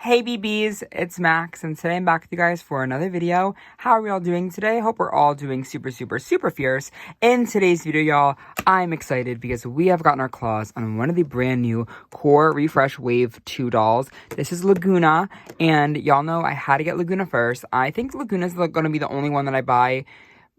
Hey BBs, it's Max, and today I'm back with you guys for another video. How are we all doing today? Hope we're all doing super fierce. In today's video, y'all, I'm excited because we have gotten our claws on one of the brand new Core Refresh Wave 2 dolls. This is Lagoona, and y'all know I had to get Lagoona first. I think Lagoona is going to be the only one that I buy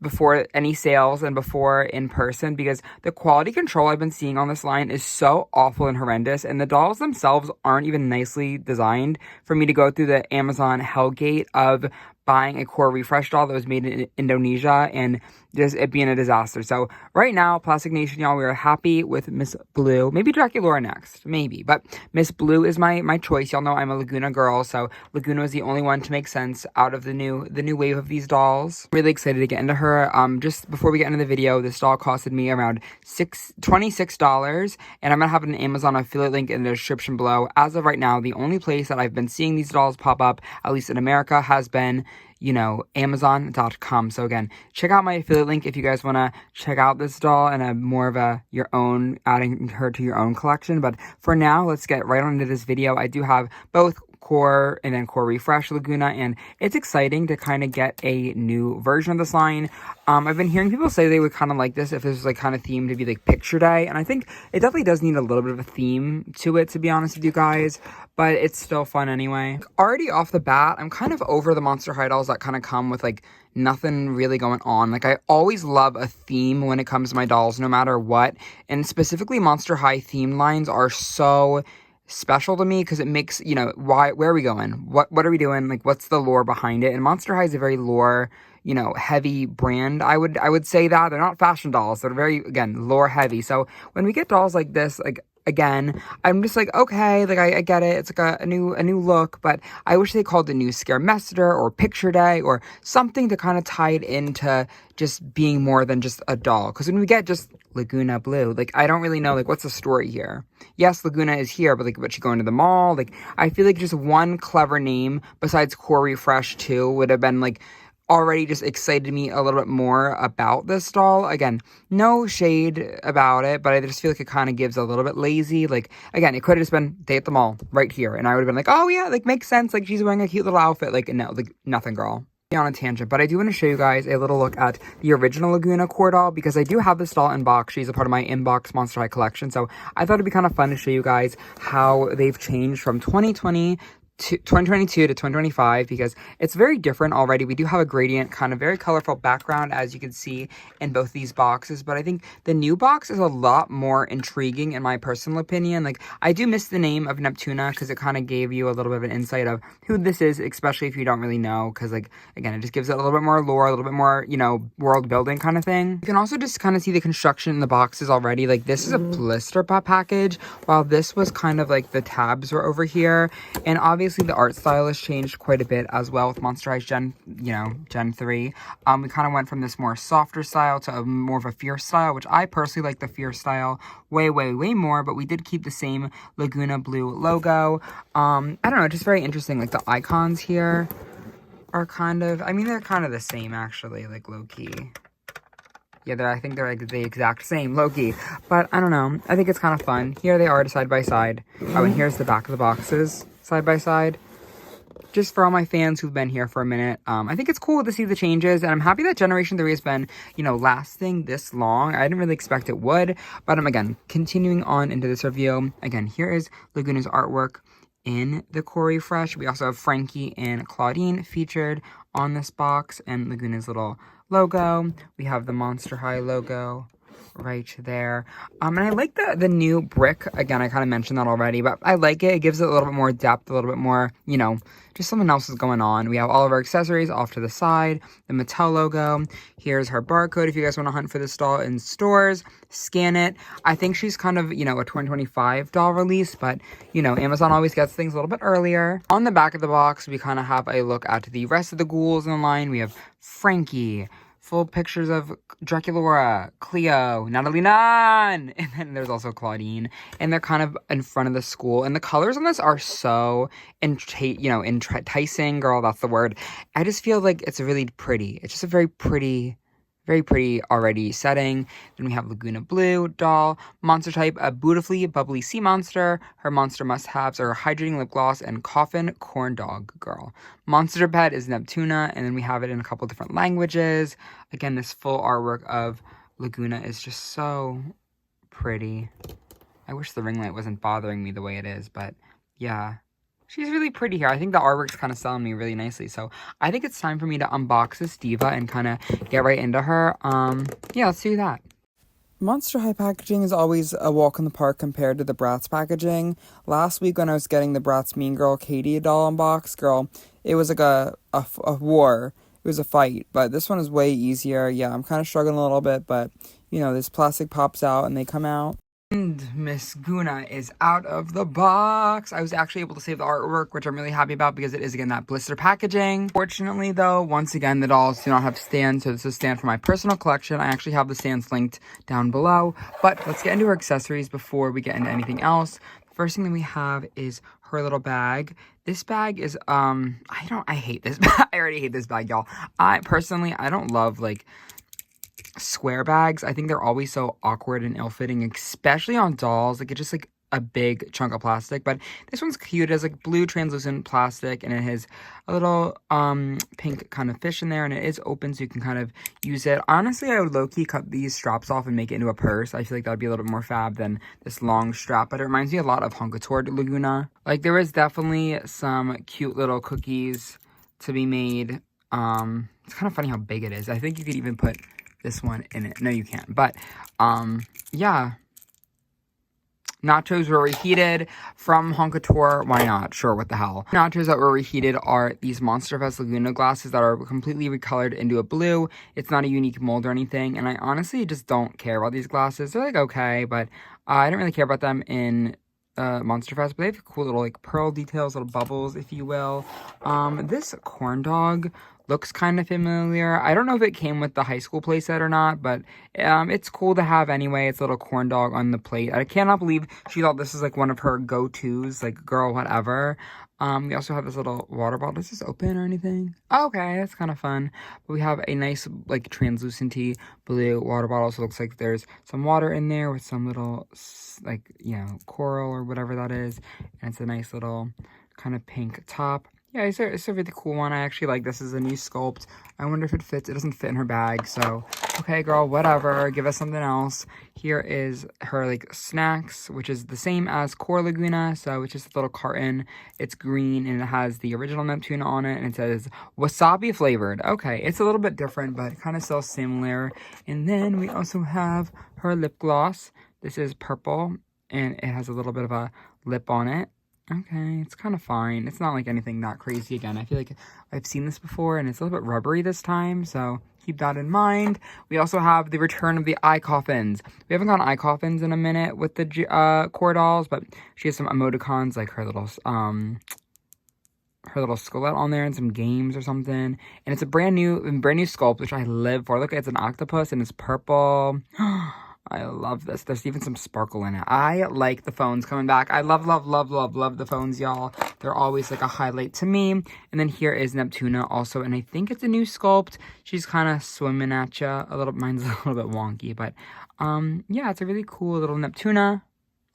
before any sales and before in person, because the quality control I've been seeing on this line is so awful and horrendous, and the dolls themselves aren't even nicely designed for me to go through the Amazon hellgate of buying a Core Refresh doll that was made in Indonesia and just it being a disaster. So right now, Plastic Nation, y'all, we are happy with Miss Blue. Maybe Draculaura next, maybe. But Miss Blue is my choice. Y'all know I'm a Lagoona girl, so Lagoona is the only one to make sense out of the new wave of these dolls. Really excited to get into her. Just before we get into the video, this doll costed me around $26, and I'm gonna have an Amazon affiliate link in the description below. As of right now, the only place that I've been seeing these dolls pop up, at least in America, has been, you know, Amazon.com. So again, check out my affiliate link if you guys want to check out this doll and a more of a your own, adding her to your own collection. But for now, let's get right on into this video. I do have both Core and then Core Refresh Lagoona, and it's exciting to kind of get a new version of this line. I've been hearing people say they would kind of like this if this was like kind of themed to be like picture day, and I think it definitely does need a little bit of a theme to it, to be honest with you guys, but it's still fun anyway. Already off the bat, I'm kind of over the Monster High dolls that kind of come with like nothing really going on. Like, I always love a theme when it comes to my dolls, no matter what, and specifically Monster High theme lines are so special to me because it makes, you know, where are we going, what are we doing, like what's the lore behind it. And Monster High is a very lore, you know, heavy brand. I would say that they're not fashion dolls, they're very, again, lore heavy. So when we get dolls like this, like, again, I'm just like, okay, like I get it, it's like a new look, but I wish they called the new Scare Messenger or Picture Day or something to kind of tie it into just being more than just a doll. Because when we get just Lagoona Blue, like, I don't really know, like, what's the story here? Yes, Lagoona is here, but like, but she going to the mall? Like, I feel like just one clever name besides Core Refresh 2 would have been like already just excited me a little bit more about this doll. Again, no shade about it, but I just feel like it kind of gives a little bit lazy. Like, again, it could have just been day at the mall right here, and I would have been like, oh yeah, like, makes sense, like, she's wearing a cute little outfit. Like, no, like, nothing, girl. On a tangent, but I do want to show you guys a little look at the original Lagoona Core doll, because I do have this doll in box. She's a part of my inbox Monster High collection, so I thought it'd be kind of fun to show you guys how they've changed from 2022 to 2025, because it's very different already. We do have a gradient, kind of very colorful background, as you can see in both these boxes, but I think the new box is a lot more intriguing in my personal opinion. Like, I do miss the name of Neptuna because it kind of gave you a little bit of an insight of who this is, especially if you don't really know, because, like, again, it just gives it a little bit more lore, a little bit more, you know, world building kind of thing. You can also just kind of see the construction in the boxes already. Like, this is a blister pop package, while this was kind of like the tabs were over here, and obviously the art style has changed quite a bit as well with Monster High Gen 3. We kind of went from this more softer style to a more of a fierce style, which I personally like the fierce style way more, but we did keep the same Lagoona Blue logo. I don't know, just very interesting. Like, the icons here are kind of, I mean, they're kind of the same actually, like, low-key. Yeah, I think they're like the exact same, low-key. But I don't know, I think it's kind of fun. Here they are side by side. Oh, and here's the back of the boxes side by side. Just for all my fans who've been here for a minute, I think it's cool to see the changes, and I'm happy that Generation 3 has been, you know, lasting this long. I didn't really expect it would, but again, continuing on into this review. Again, here is Lagoona's artwork in the Core Refresh. We also have Frankie and Clawdeen featured on this box, and Lagoona's little logo. We have the Monster High logo right there. And I like the new brick. Again, I kind of mentioned that already, but I like it. It gives it a little bit more depth, a little bit more, you know, just something else is going on. We have all of our accessories off to the side, the Mattel logo. Here's her barcode if you guys want to hunt for this doll in stores. Scan it. I think she's kind of, you know, a 2025 doll release, but, you know, Amazon always gets things a little bit earlier. On the back of the box, we kind of have a look at the rest of the ghouls in the line. We have Frankie, full pictures of Draculaura, Cleo, Natalie Nunn, and then there's also Clawdeen, and they're kind of in front of the school, and the colors on this are so enticing, girl, that's the word. I just feel like it's really pretty. It's just a very pretty Very pretty already setting. Then we have Lagoona Blue doll. Monster type, a beautifully bubbly sea monster. Her monster must-haves are hydrating lip gloss and coffin corn dog girl. Monster pet is Neptuna, and then we have it in a couple different languages. Again, this full artwork of Lagoona is just so pretty. I wish the ring light wasn't bothering me the way it is, but yeah. She's really pretty here. I think the artwork's kind of selling me really nicely. So I think it's time for me to unbox this diva and kind of get right into her. Yeah, let's do that. Monster High packaging is always a walk in the park compared to the Bratz packaging. Last week when I was getting the Bratz Mean Girl Katie doll unboxed, girl, it was like a war. It was a fight. But this one is way easier. Yeah, I'm kind of struggling a little bit, but, you know, this plastic pops out and they come out. And Miss Guna is out of the box. I was actually able to save the artwork, which I'm really happy about because it is, again, that blister packaging. Fortunately, though, once again, the dolls do not have stands, so this is a stand for my personal collection. I actually have the stands linked down below. But let's get into her accessories before we get into anything else. The first thing that we have is her little bag. This bag is, I hate this bag. I already hate this bag, y'all. I don't love, like, square bags. I think they're always so awkward and ill-fitting, especially on dolls. Like, it's just like a big chunk of plastic. But this one's cute. It has like blue translucent plastic, and it has a little pink kind of fish in there, and it is open so you can kind of use it. Honestly, I would low-key cut these straps off and make it into a purse. I feel like that would be a little bit more fab than this long strap, but it reminds me a lot of Honkator Lagoona. Like, there is definitely some cute little cookies to be made. It's kind of funny how big it is. I think you could even put this one in it. No, you can't. But, yeah. Nachos were reheated from Honkator. Why not? Sure, what the hell. Nachos that were reheated are these Monster Fest Lagoona glasses that are completely recolored into a blue. It's not a unique mold or anything, and I honestly just don't care about these glasses. They're, like, okay, but I don't really care about them in Monster Fest, but they have cool little, like, pearl details, little bubbles, if you will. This corn dog looks kind of familiar. I don't know if it came with the high school playset or not, but it's cool to have anyway. It's a little corn dog on the plate. I cannot believe she thought this was like one of her go-tos, like, girl, whatever. We also have this little water bottle. Does this open or anything? Oh, okay, that's kind of fun. But we have a nice, like, translucent blue water bottle. So it looks like there's some water in there with some little, like, you know, coral or whatever that is. And it's a nice little kind of pink top. Yeah, it's a really cool one. I actually like this as a new sculpt. I wonder if it fits. It doesn't fit in her bag, so okay, girl, whatever. Give us something else. Here is her, like, snacks, which is the same as Core Lagoona, so it's just a little carton. It's green, and it has the original Neptune on it, and it says wasabi flavored. Okay, it's a little bit different, but kind of still similar. And then we also have her lip gloss. This is purple, and it has a little bit of a lip on it. Okay, it's kind of fine. It's not like anything that crazy. Again, I feel like I've seen this before, and it's a little bit rubbery this time, so keep that in mind. We also have the return of the eye coffins. We haven't gotten eye coffins in a minute with the core dolls, but she has some emoticons, like her little skeleton on there, and some games or something. And it's a brand new sculpt, which I live for. Look, it's an octopus, and it's purple. I love this. There's even some sparkle in it. I like the phones coming back. I love the phones, y'all. They're always, like, a highlight to me. And then here is Neptuna also, and I think it's a new sculpt. She's kind of swimming at you a little. Mine's a little bit wonky, but yeah, it's a really cool little Neptuna.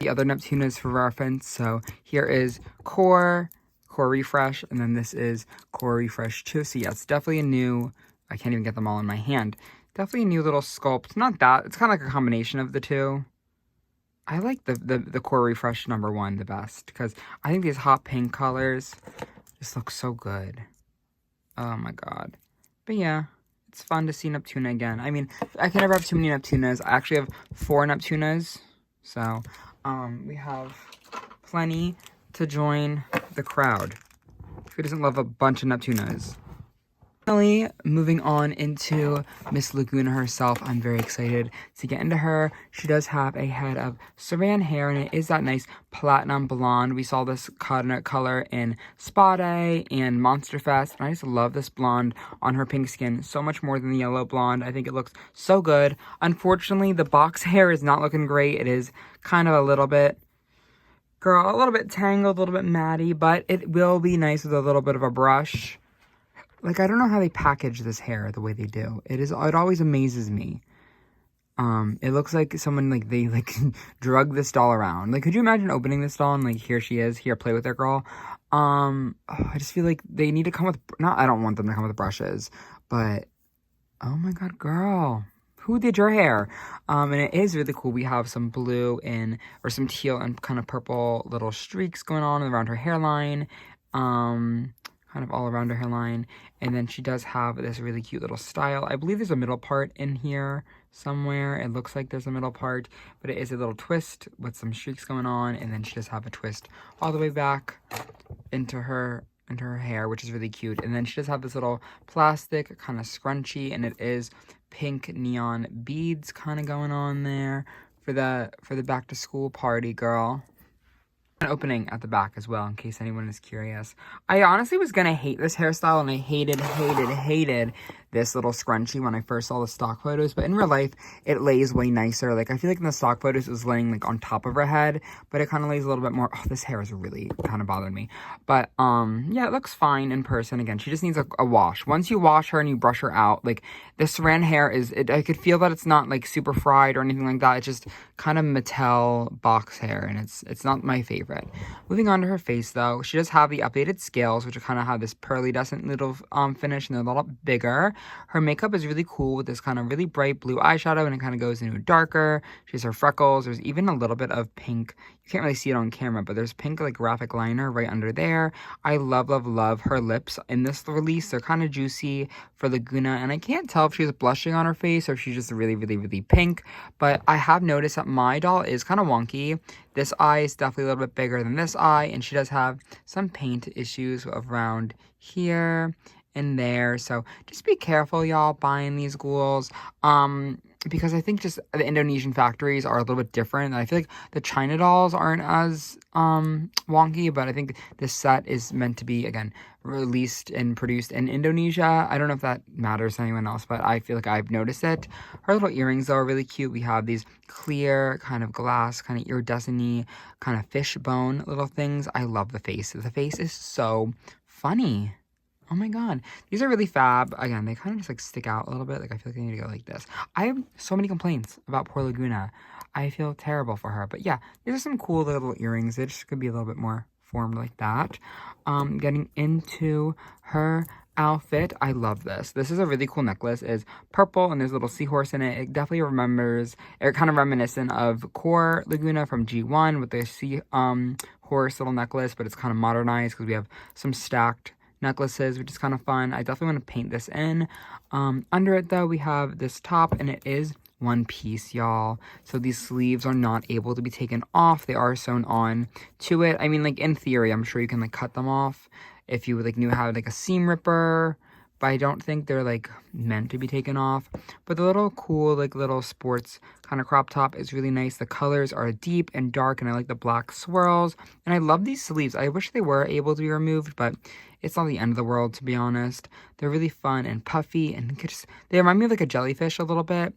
The other Neptunas for reference. So here is Core Refresh, and then this is Core Refresh 2. So yeah, it's definitely a new. I can't even get them all in my hand. Definitely a new little sculpt. Not that. It's kind of like a combination of the two. I like the Core Refresh #1 the best, because I think these hot pink colors just look so good. Oh my god. But yeah, it's fun to see Neptuna again. I mean, I can never have too many Neptunas. I actually have 4 Neptunas. So, we have plenty to join the crowd. Who doesn't love a bunch of Neptunas? Finally, moving on into Miss Lagoona herself, I'm very excited to get into her. She does have a head of saran hair, and it is that nice platinum blonde. We saw this color in Spa Day and Monster Fest, and I just love this blonde on her pink skin so much more than the yellow blonde. I think it looks so good. Unfortunately, the box hair is not looking great. It is kind of a little bit tangled, a little bit matty, but it will be nice with a little bit of a brush. like, I don't know how they package this hair the way they do. It always amazes me. It looks like someone, like, they, like, drug this doll around. Like, could you imagine opening this doll and, like, here she is, here, play with her, girl? I just feel like they need to come with, not, I don't want them to come with brushes, but, oh my god, girl. Who did your hair? And it is really cool. We have some blue or some teal and kind of purple little streaks going on around her hairline. Kind of all around her hairline. And then she does have this really cute little style. I believe there's a middle part in here somewhere. It looks like there's a middle part, but it is a little twist with some streaks going on. And then she does have a twist all the way back into her hair, which is really cute. And then she does have this little plastic kind of scrunchie, and it is pink neon beads kind of going on there for the back to school party, girl. An opening at the back as well, in case anyone is curious. I honestly was gonna hate this hairstyle, and I hated this little scrunchie when I first saw the stock photos, but in real life it lays way nicer. Like, I feel like in the stock photos it was laying like on top of her head, but it kind of lays a little bit more. Oh, this hair is really kind of bothering me, but yeah, it looks fine in person. Again, she just needs a wash. Once you wash her and you brush her out, like, the saran hair I could feel that it's not like super fried or anything like that. It's just kind of Mattel box hair, and it's not my favorite. Moving on to her face, though, she does have the updated scales, which kind of have this pearly-descent little finish, and they're a lot bigger. Her makeup is really cool with this kind of really bright blue eyeshadow, and it kind of goes into a darker. She has her freckles. There's even a little bit of pink. You can't really see it on camera, but there's pink, like, graphic liner right under there. I love her lips in this release. They're kind of juicy for Lagoona, and I can't tell if she's blushing on her face or if she's just really pink, but I have noticed that my doll is kind of wonky. This eye is definitely a little bit bigger than this eye, and she does have some paint issues around here and there, so just be careful, y'all, buying these ghouls, because I think just the Indonesian factories are a little bit different. I feel like the China dolls aren't as wonky, but I think this set is meant to be, again, released and produced in Indonesia. I don't know if that matters to anyone else, but I feel like I've noticed it. Her little earrings, though, are really cute. We have these clear kind of glass, kind of iridescent-y, kind of fishbone little things. I love the face. The face is so funny. Oh my god. These are really fab. Again, they kind of just like stick out a little bit. Like, I feel like they need to go like this. I have so many complaints about poor Lagoona. I feel terrible for her. But yeah, these are some cool little earrings. They just could be a little bit more formed like that. Getting into her outfit, I love this. This is a really cool necklace. It's purple and there's a little seahorse in it. It definitely kind of reminiscent of core Lagoona from G1 with the horse little necklace, but it's kind of modernized because we have some stacked necklaces, which is kind of fun. I definitely want to paint this in. Under it, though, we have this top, and it is one piece, y'all. So these sleeves are not able to be taken off. They are sewn on to it. I mean, like, in theory, I'm sure you can, like, cut them off if you, like, knew how, like, a seam ripper, but I don't think they're, like, meant to be taken off. But the little cool, like, little sports kind of crop top is really nice. The colors are deep and dark, and I like the black swirls. And I love these sleeves. I wish they were able to be removed, but it's not the end of the world, to be honest. They're really fun and puffy, and they remind me of, like, a jellyfish a little bit.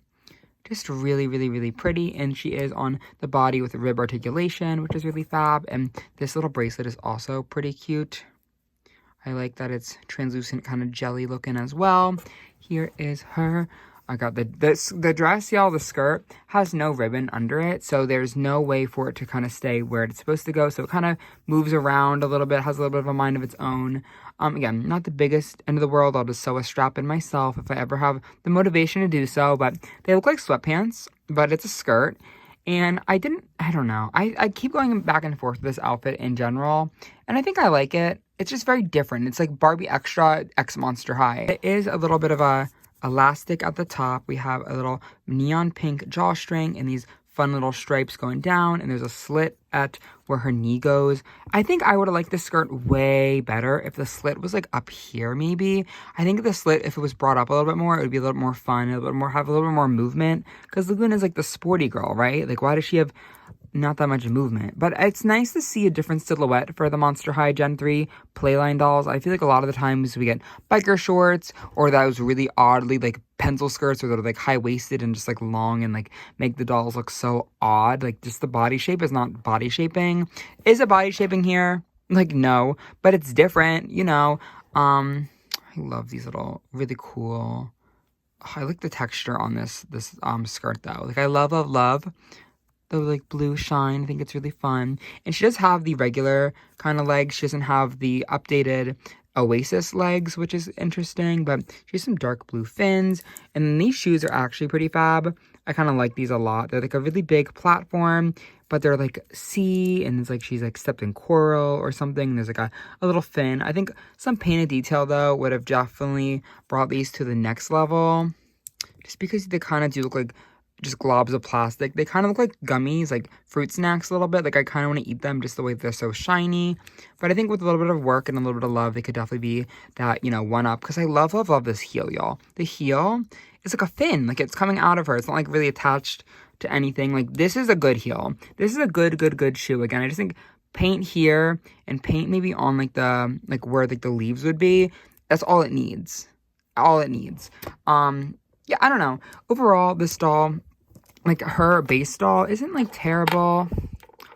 Just really pretty. And she is on the body with a rib articulation, which is really fab. And this little bracelet is also pretty cute. I like that it's translucent, kind of jelly looking as well. Here is her. I got the dress, y'all. The skirt has no ribbon under it, so there's no way for it to kind of stay where it's supposed to go. So it kind of moves around a little bit, has a little bit of a mind of its own. Again, not the biggest end of the world. I'll just sew a strap in myself if I ever have the motivation to do so. But they look like sweatpants, but it's a skirt. And I don't know. I keep going back and forth with this outfit in general, and I think I like it. It's just very different. It's like Barbie Extra X Monster High. It is a little bit of a elastic at the top. We have a little neon pink drawstring and these fun little stripes going down, and there's a slit at where her knee goes. I think I would have liked this skirt way better if the slit was like up here, maybe. I think the slit, if it was brought up a little bit more, it would be a little bit more fun, have a little bit more movement, because Lagoona is like the sporty girl, right? Like, why does she have not that much movement? But it's nice to see a different silhouette for the Monster High Gen 3 Playline dolls. I feel like a lot of the times we get biker shorts, or those really oddly like pencil skirts, or that are like high-waisted and just like long and like make the dolls look so odd. Like, just the body shape is not body shaping. Is it body shaping here? Like, no, but it's different, you know. I love these little really cool. Oh, I like the texture on this skirt though. Like I love the like blue shine. I think it's really fun. And she does have the regular kind of legs. She doesn't have the updated Oasis legs, which is interesting, but she has some dark blue fins. And then these shoes are actually pretty fab. I kind of like these a lot. They're like a really big platform, but they're like sea, and it's like she's like stepped in coral or something. There's like a little fin. I think some painted detail though would have definitely brought these to the next level, just because they kind of do look like just globs of plastic. They kind of look like gummies, like fruit snacks a little bit. Like I kind of want to eat them just the way they're so shiny. But I think with a little bit of work and a little bit of love, they could definitely be that, you know, one up. Because I love this heel, y'all. The heel is like a fin. Like it's coming out of her. It's not like really attached to anything. Like this is a good heel. This is a good shoe. Again, I just think paint here and paint maybe on like the, like where like the leaves would be. That's all it needs. All it needs. Yeah, I don't know. Overall, this doll, like her base doll, isn't like terrible.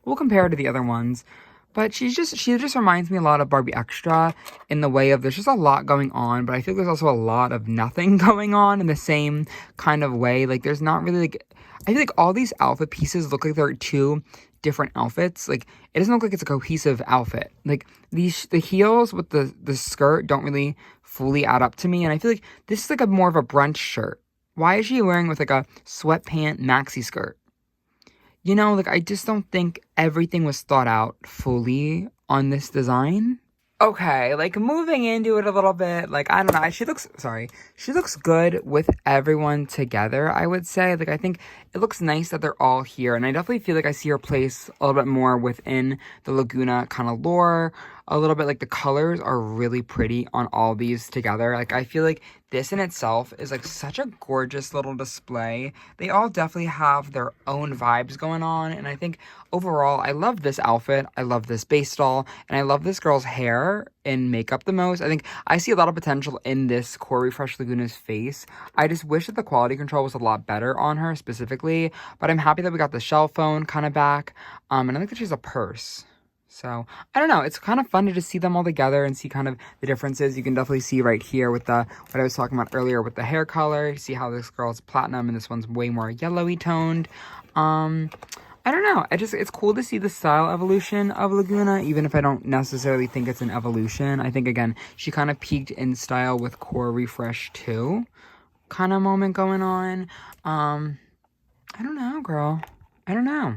We'll compare her to the other ones. But she just reminds me a lot of Barbie Extra in the way of there's just a lot going on, but I feel there's also a lot of nothing going on in the same kind of way. Like there's not really like, I feel like all these outfit pieces look like they're two different outfits. Like it doesn't look like it's a cohesive outfit. Like the heels with the skirt don't really fully add up to me, and I feel like this is like a more of a brunch shirt. Why is she wearing with like a sweatpant maxi skirt? You know, like I just don't think everything was thought out fully on this design. Okay, like moving into it a little bit, like I don't know, she looks good with everyone together, I would say. Like I think it looks nice that they're all here, and I definitely feel like I see her place a little bit more within the Lagoona kind of lore. A little bit, like the colors are really pretty on all these together. Like I feel like this in itself is like such a gorgeous little display. They all definitely have their own vibes going on, and I think overall I love this outfit. I love this base doll, and I love this girl's hair and makeup the most. I think I see a lot of potential in this core Refresh Lagoona's face. I just wish that the quality control was a lot better on her specifically, but I'm happy that we got the shell phone kind of back, and I think that she's a purse. So, I don't know, it's kind of fun to just see them all together and see kind of the differences. You can definitely see right here with the, what I was talking about earlier with the hair color. You see how this girl's platinum and this one's way more yellowy toned. I don't know, it's cool to see the style evolution of Lagoona, even if I don't necessarily think it's an evolution. I think, again, she kind of peaked in style with Core Refresh 2 kind of moment going on. I don't know, girl. I don't know.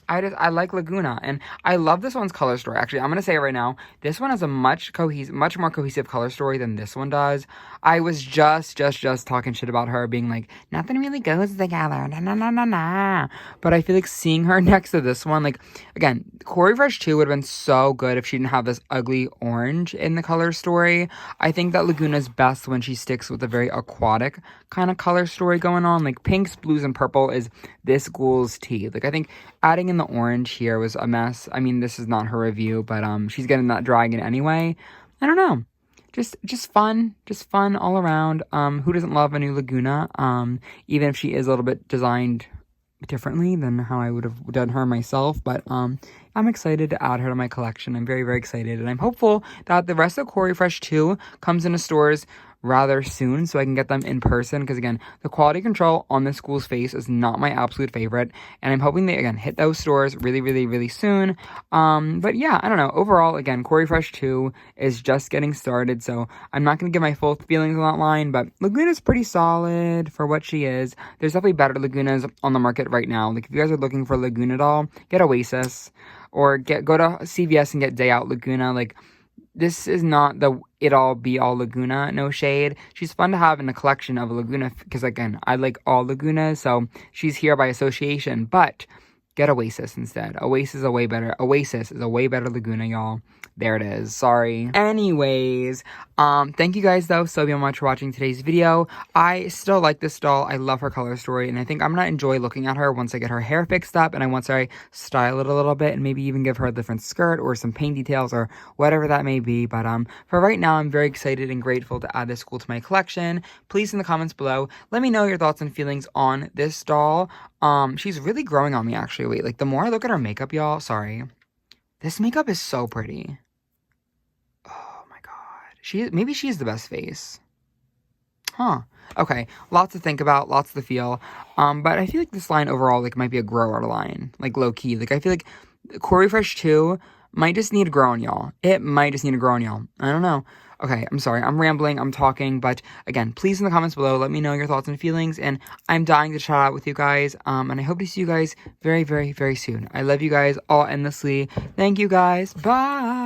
I like Lagoona, and I love this one's color story. Actually, I'm gonna say it right now. This one has a much more cohesive color story than this one does. I was just talking shit about her, being like, nothing really goes together, nah. But I feel like seeing her next to this one, like, again, Core Fresh 2 would have been so good if she didn't have this ugly orange in the color story. I think that Lagoona's best when she sticks with a very aquatic kind of color story going on. Like, pinks, blues, and purple is this ghoul's tea. Like, I think adding in the orange here was a mess. I mean, this is not her review, but she's getting that dragon anyway. I don't know. Just fun all around. Who doesn't love a new Lagoona? Even if she is a little bit designed differently than how I would have done her myself, but I'm excited to add her to my collection. I'm very excited, and I'm hopeful that the rest of Core Refresh 2 comes into stores rather soon so I can get them in person, because again, the quality control on this school's face is not my absolute favorite, and I'm hoping they, again, hit those stores really soon. But yeah, I don't know. Overall, again, Core Refresh 2 is just getting started, so I'm not going to give my full feelings on that line, but Lagoona's pretty solid for what she is. There's definitely better Lagoonas on the market right now. Like, if you guys are looking for a Lagoona doll, get Oasis, or go to CVS and get Day Out Lagoona. Like, this is not the it-all be-all Lagoona, no shade. She's fun to have in a collection of a Lagoona, because, again, I like all Lagoonas, so she's here by association, but get Oasis instead. Oasis is a way better Lagoona, y'all. There it is. Sorry. Anyways, thank you guys, though, so much for watching today's video. I still like this doll. I love her color story, and I think I'm gonna enjoy looking at her once I get her hair fixed up, and once I style it a little bit, and maybe even give her a different skirt or some paint details or whatever that may be. But for right now, I'm very excited and grateful to add this school to my collection. Please, in the comments below, let me know your thoughts and feelings on this doll. She's really growing on me, actually. Wait, like, the more I look at her makeup, y'all, sorry. This makeup is so pretty. Oh my god. maybe she's the best face. Huh. Okay, lots to think about, lots to feel. But I feel like this line overall, like, might be a grower line, like, low-key. Like, I feel like Core Refresh2 might just need to grow on y'all. It might just need to grow on y'all. I don't know. Okay, I'm sorry. I'm rambling. I'm talking. But, again, please in the comments below, let me know your thoughts and feelings. And I'm dying to chat out with you guys. And I hope to see you guys very, very, very soon. I love you guys all endlessly. Thank you, guys. Bye!